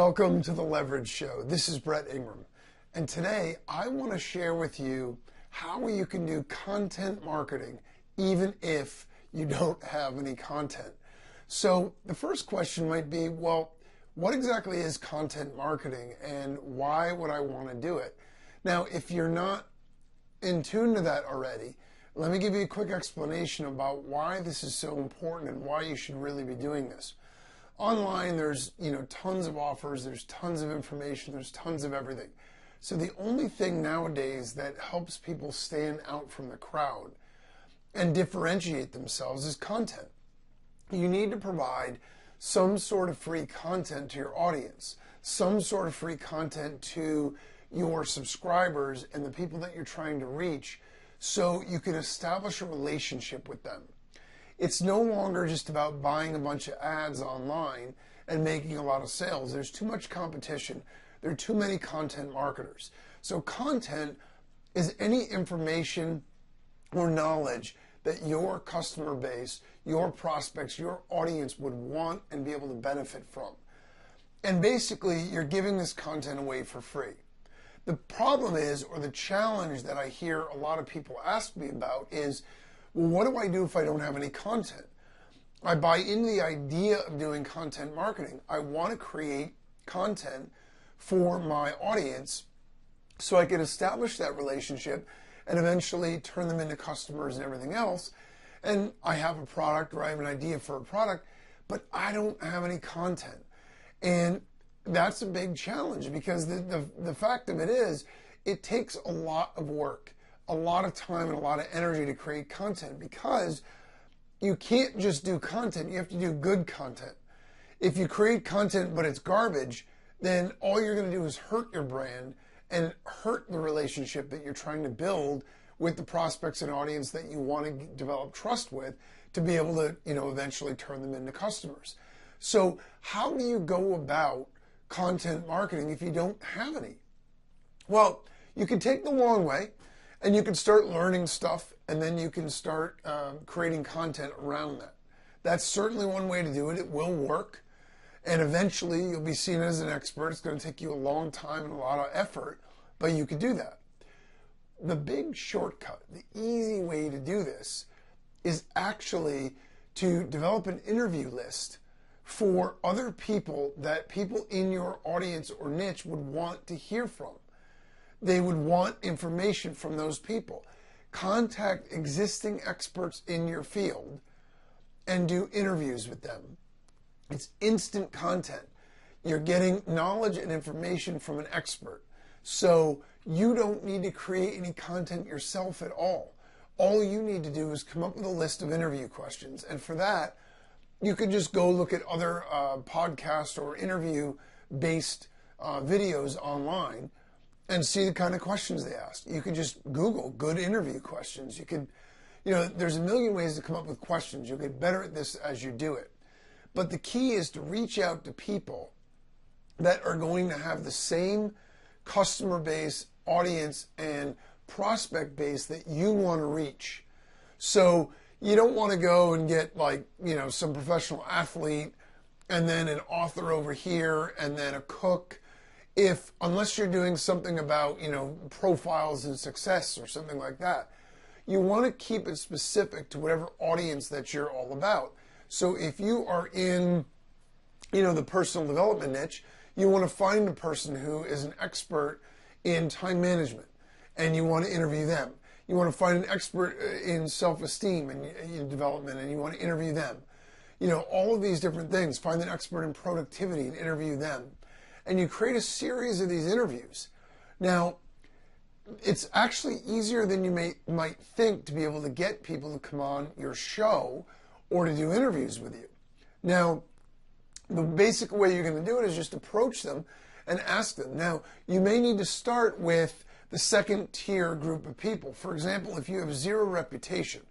Welcome to the Levrige Show. This is Brett Ingram, and today I want to share with you how you can do content marketing even if you don't have any content. So the first question might be, well, what exactly is content marketing and why would I want to do it? Now, if you're not in tune to that already, let me give you a quick explanation about why this is so important and why you should really be doing this. Online, there's tons of offers, there's tons of information, there's tons of everything. So the only thing nowadays that helps people stand out from the crowd and differentiate themselves is content. You need to provide some sort of free content to your audience, some sort of free content to your subscribers and the people that you're trying to reach, so you can establish a relationship with them. It's no longer just about buying a bunch of ads online and making a lot of sales. There's too much competition. There are too many content marketers. So content is any information or knowledge that your customer base, your prospects, your audience would want and be able to benefit from. And basically, you're giving this content away for free. The problem is, or the challenge that I hear a lot of people ask me about is, well, what do I do if I don't have any content? I buy into the idea of doing content marketing. I want to create content for my audience so I can establish that relationship and eventually turn them into customers and everything else. And I have a product or I have an idea for a product, but I don't have any content. And that's a big challenge because the fact of it is, it takes a lot of work, a lot of time and a lot of energy to create content, because you can't just do content, you have to do good content. If you create content but it's garbage, then all you're going to do is hurt your brand and hurt the relationship that you're trying to build with the prospects and audience that you want to develop trust with to be able to, eventually turn them into customers. So how do you go about content marketing if you don't have any? Well, you can take the long way and you can start learning stuff, and then you can start creating content around that. That's certainly one way to do it. It will work, and eventually you'll be seen as an expert. It's going to take you a long time and a lot of effort, but you can do that. The big shortcut, the easy way to do this, is actually to develop an interview list for other people that people in your audience or niche would want to hear from. They would want information from those people. Contact existing experts in your field and do interviews with them. It's instant content. You're getting knowledge and information from an expert. So you don't need to create any content yourself at all. All you need to do is come up with a list of interview questions. And for that, you could just go look at other podcast or interview-based videos online and see the kind of questions they ask. You could just Google good interview questions. You could, there's a million ways to come up with questions. You'll get better at this as you do it. But the key is to reach out to people that are going to have the same customer base, audience, and prospect base that you want to reach. So you don't want to go and get some professional athlete and then an author over here and then a cook, unless you're doing something about, profiles and success or something like that. You want to keep it specific to whatever audience that you're all about. So if you are in, the personal development niche, you want to find a person who is an expert in time management and you want to interview them. You want to find an expert in self-esteem and development and you want to interview them. All of these different things. Find an expert in productivity and interview them. And you create a series of these interviews. Now, it's actually easier than you might think to be able to get people to come on your show or to do interviews with you. Now, the basic way you're going to do it is just approach them and ask them. Now, you may need to start with the second tier group of people. For example, if you have zero reputation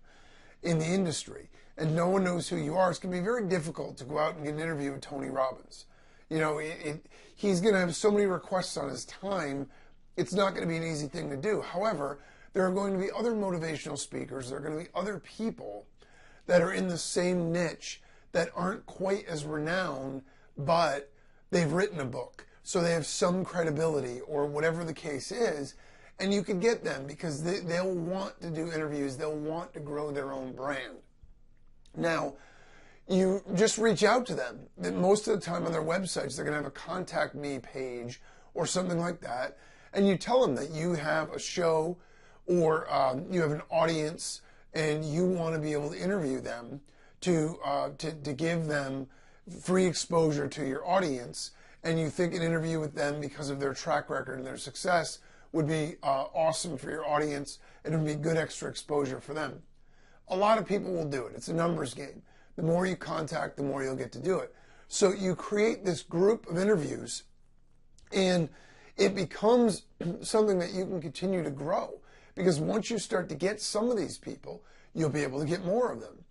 in the industry and no one knows who you are, it's going to be very difficult to go out and get an interview with Tony Robbins. He's going to have so many requests on his time, it's not going to be an easy thing to do. However, there are going to be other motivational speakers, there are going to be other people that are in the same niche that aren't quite as renowned, but they've written a book, so they have some credibility or whatever the case is, and you can get them because they'll want to do interviews, they'll want to grow their own brand. Now, you just reach out to them. Most of the time on their websites, they're going to have a contact me page or something like that, and you tell them that you have a show or you have an audience and you want to be able to interview them to give them free exposure to your audience, and you think an interview with them because of their track record and their success would be awesome for your audience and it would be good extra exposure for them. A lot of people will do it. It's a numbers game. The more you contact, the more you'll get to do it. So you create this group of interviews and it becomes something that you can continue to grow, because once you start to get some of these people, you'll be able to get more of them.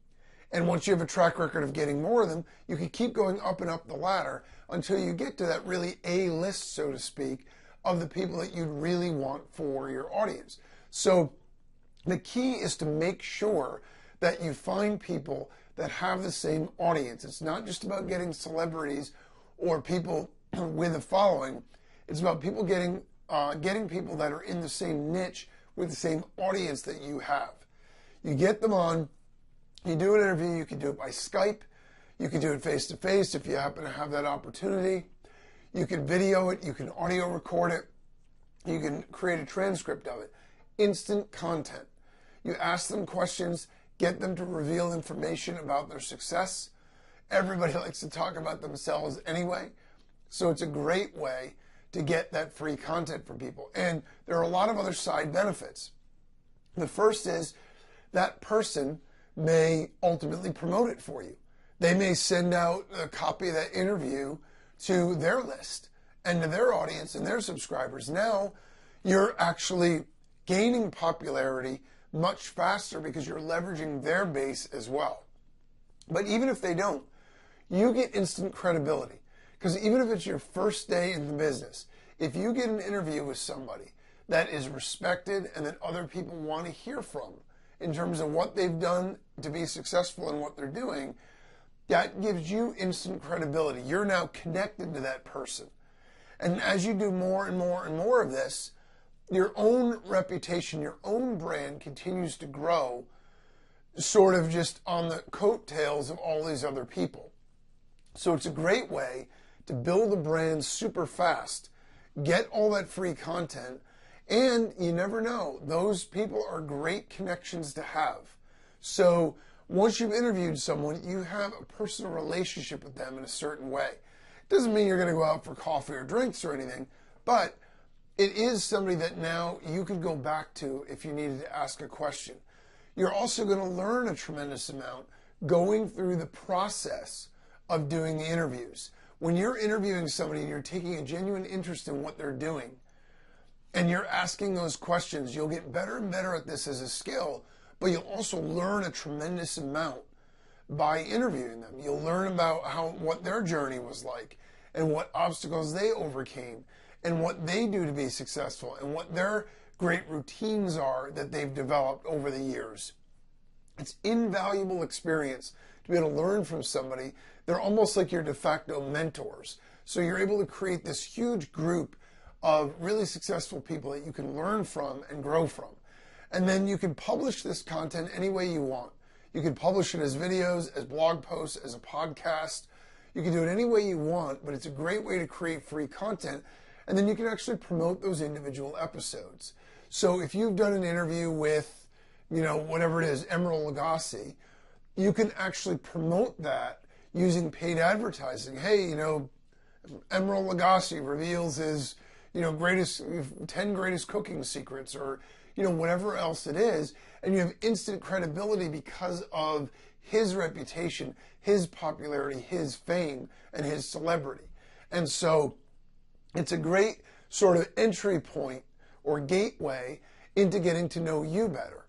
And once you have a track record of getting more of them, you can keep going up and up the ladder until you get to that really A list, so to speak, of the people that you'd really want for your audience. So the key is to make sure that you find people that have the same audience. It's not just about getting celebrities or people with a following. It's about people getting people that are in the same niche with the same audience that you have. You get them on, you do an interview, you can do it by Skype, you can do it face-to-face if you happen to have that opportunity. You can video it, you can audio record it, you can create a transcript of it. Instant content. You ask them questions, get them to reveal information about their success. Everybody likes to talk about themselves anyway, so it's a great way to get that free content from people. And there are a lot of other side benefits. The first is that person may ultimately promote it for you. They may send out a copy of that interview to their list and to their audience and their subscribers. Now you're actually gaining popularity much faster because you're leveraging their base as well. But even if they don't, you get instant credibility. Because even if it's your first day in the business, if you get an interview with somebody that is respected and that other people want to hear from in terms of what they've done to be successful in what they're doing, that gives you instant credibility. You're now connected to that person. And as you do more and more and more of this, your own reputation, your own brand continues to grow, sort of just on the coattails of all these other people. So it's a great way to build a brand super fast, get all that free content, and you never know, those people are great connections to have. So once you've interviewed someone, you have a personal relationship with them in a certain way. It doesn't mean you're going to go out for coffee or drinks or anything, but it is somebody that now you could go back to if you needed to ask a question. You're also going to learn a tremendous amount going through the process of doing the interviews. When you're interviewing somebody and you're taking a genuine interest in what they're doing and you're asking those questions, you'll get better and better at this as a skill, but you'll also learn a tremendous amount by interviewing them. You'll learn about what their journey was like and what obstacles they overcame and what they do to be successful and what their great routines are that they've developed over the years. It's invaluable experience to be able to learn from somebody. They're almost like your de facto mentors. So you're able to create this huge group of really successful people that you can learn from and grow from. And then you can publish this content any way you want. You can publish it as videos, as blog posts, as a podcast. You can do it any way you want, but it's a great way to create free content. And then you can actually promote those individual episodes. So if you've done an interview with, whatever it is, Emeril Lagasse, you can actually promote that using paid advertising. Hey, Emeril Lagasse reveals his, 10 greatest cooking secrets, or, whatever else it is. And you have instant credibility because of his reputation, his popularity, his fame, and his celebrity. And so it's a great sort of entry point or gateway into getting to know you better.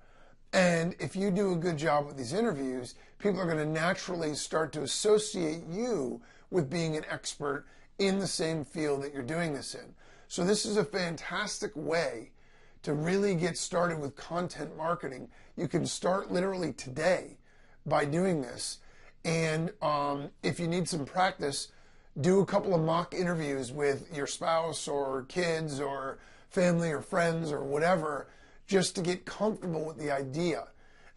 And if you do a good job with these interviews, people are going to naturally start to associate you with being an expert in the same field that you're doing this in. So this is a fantastic way to really get started with content marketing. You can start literally today by doing this. And if you need some practice, Do a couple of mock interviews with your spouse or kids or family or friends or whatever, just to get comfortable with the idea.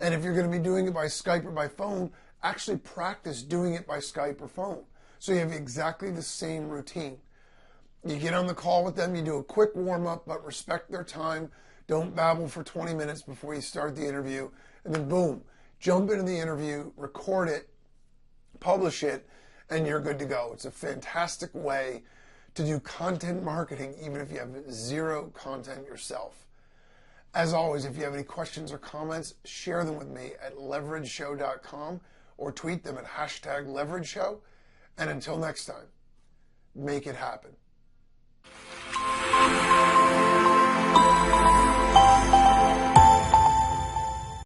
And if you're going to be doing it by Skype or by phone, actually practice doing it by Skype or phone, so you have exactly the same routine. You get on the call with them, you do a quick warm-up, but respect their time. Don't babble for 20 minutes before you start the interview. And then boom, jump into the interview, record it, publish it, and you're good to go. It's a fantastic way to do content marketing, even if you have zero content yourself. As always, if you have any questions or comments, share them with me at levrigeshow.com or tweet them at #levrigeshow. And until next time, make it happen.